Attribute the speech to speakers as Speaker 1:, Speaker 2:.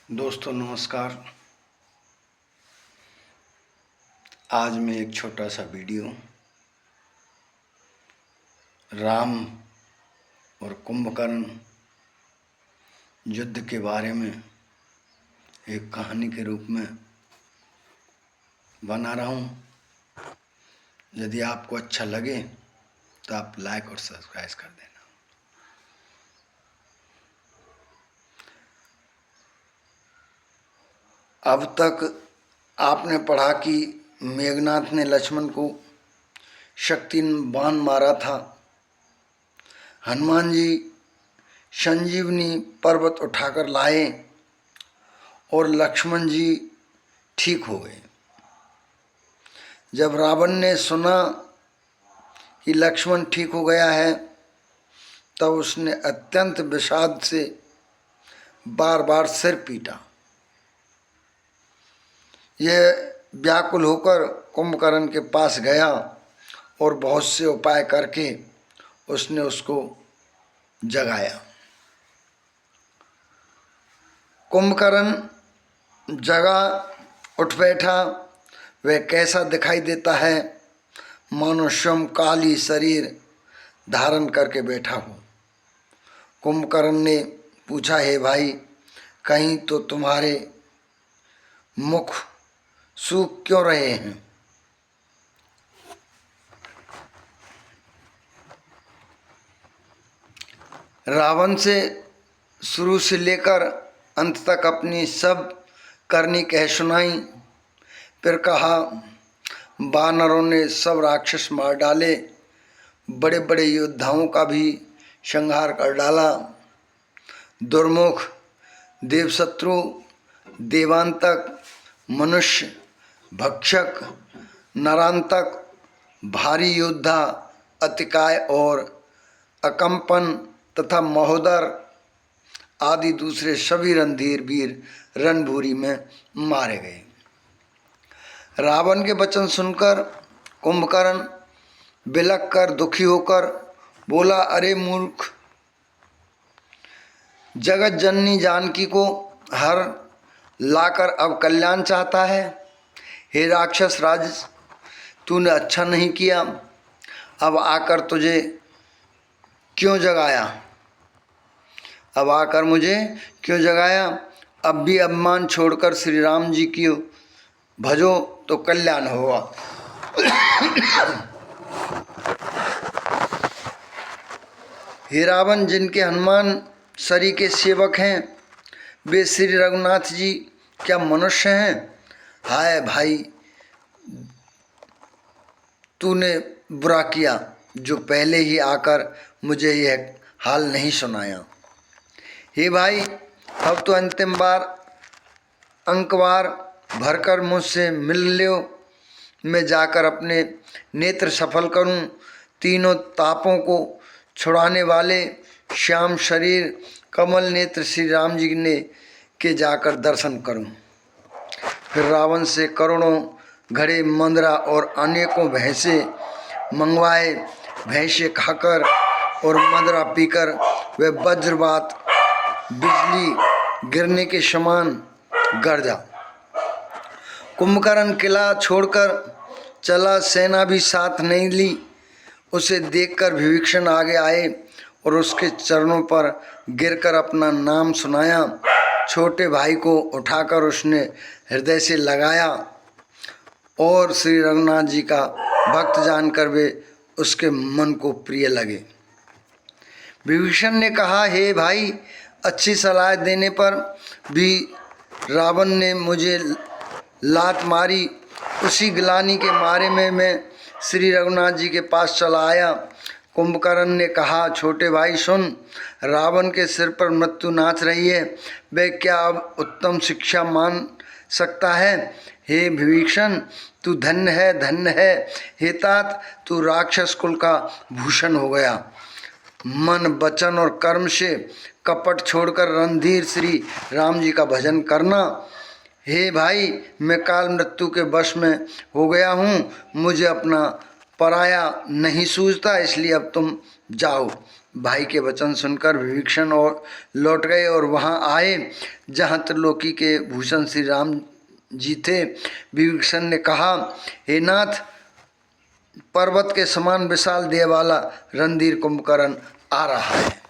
Speaker 1: दोस्तों नमस्कार। आज मैं एक छोटा सा वीडियो राम और कुंभकर्ण युद्ध के बारे में एक कहानी के रूप में बना रहा हूँ। यदि आपको अच्छा लगे तो आप लाइक और सब्सक्राइब कर देना। अब तक आपने पढ़ा कि मेघनाथ ने लक्ष्मण को शक्ति बाण मारा था। हनुमान जी संजीवनी पर्वत उठाकर लाए और लक्ष्मण जी ठीक हो गए। जब रावण ने सुना कि लक्ष्मण ठीक हो गया है तब उसने अत्यंत विषाद से बार बार सिर पीटा। यह व्याकुल होकर कुंभकर्ण के पास गया और बहुत से उपाय करके उसने उसको जगाया। कुंभकर्ण जगा, उठ बैठा। वह कैसा दिखाई देता है, मानो स्वयं काली शरीर धारण करके बैठा हो। कुंभकर्ण ने पूछा, हे भाई, कहीं तो तुम्हारे मुख सूख क्यों रहे हैं? रावण से शुरू से लेकर अंत तक अपनी सब करनी कह सुनाई। फिर कहा, वानरों ने सब राक्षस मार डाले, बड़े बड़े योद्धाओं का भी संहार कर डाला। दुर्मुख, देवशत्रु, देवांतक, मनुष्य, भक्षक, नरांतक, भारी योद्धा, अतिकाय और अकंपन तथा महोदर आदि दूसरे सभी रणधीर वीर रणभूरी में मारे गए। रावण के वचन सुनकर कुंभकर्ण बिलख कर दुखी होकर बोला, अरे मूर्ख, जगत जननी जानकी को हर लाकर अब कल्याण चाहता है। हे राक्षस राज, तूने अच्छा नहीं किया। अब आकर तुझे क्यों जगाया? अब आकर मुझे क्यों जगाया? अब भी अपमान छोड़कर श्री राम जी की भजो तो कल्याण होगा। हे रावण, जिनके हनुमान सरी के सेवक हैं, वे श्री रघुनाथ जी क्या मनुष्य हैं? हाय भाई, तूने बुरा किया जो पहले ही आकर मुझे यह हाल नहीं सुनाया। हे भाई, अब तो अंतिम बार अंकवार भरकर मुझसे मिल लो। मैं जाकर अपने नेत्र सफल करूं, तीनों तापों को छुड़ाने वाले श्याम शरीर कमल नेत्र श्री राम जी ने के जाकर दर्शन करूं। फिर रावण से करोड़ों घड़े मंदरा और अनेकों भैंसे मंगवाए। भैंसे खाकर और मंदरा पीकर वे वज्रपात बिजली गिरने के समान गर्जा। कुंभकर्ण किला छोड़कर चला, सेना भी साथ नहीं ली। उसे देखकर विभीषण आगे आए और उसके चरणों पर गिरकर अपना नाम सुनाया। छोटे भाई को उठाकर उसने हृदय से लगाया और श्री रघुनाथ जी का भक्त जानकर वे उसके मन को प्रिय लगे। विभीषण ने कहा, हे भाई, अच्छी सलाह देने पर भी रावण ने मुझे लात मारी। उसी गिलानी के मारे में मैं श्री रघुनाथ जी के पास चला आया। कुंभकर्ण ने कहा, छोटे भाई सुन, रावण के सिर पर मृत्यु नाच रही है, वह क्या अब उत्तम शिक्षा मान सकता है? हे विभीषण, तू धन्य है, धन्य है। हे तात, तू राक्षस कुल का भूषण हो गया। मन, वचन और कर्म से कपट छोड़कर रणधीर श्री राम जी का भजन करना। हे भाई, मैं काल मृत्यु के वश में हो गया हूँ, मुझे अपना पराया नहीं सूझता, इसलिए अब तुम जाओ। भाई के वचन सुनकर विभीषण और लौट गए और वहां आए जहां त्रिलोकी के भूषण श्री राम जी थे। विभीषण ने कहा, हे नाथ, पर्वत के समान विशाल देह वाला रणधीर कुंभकर्ण आ रहा है।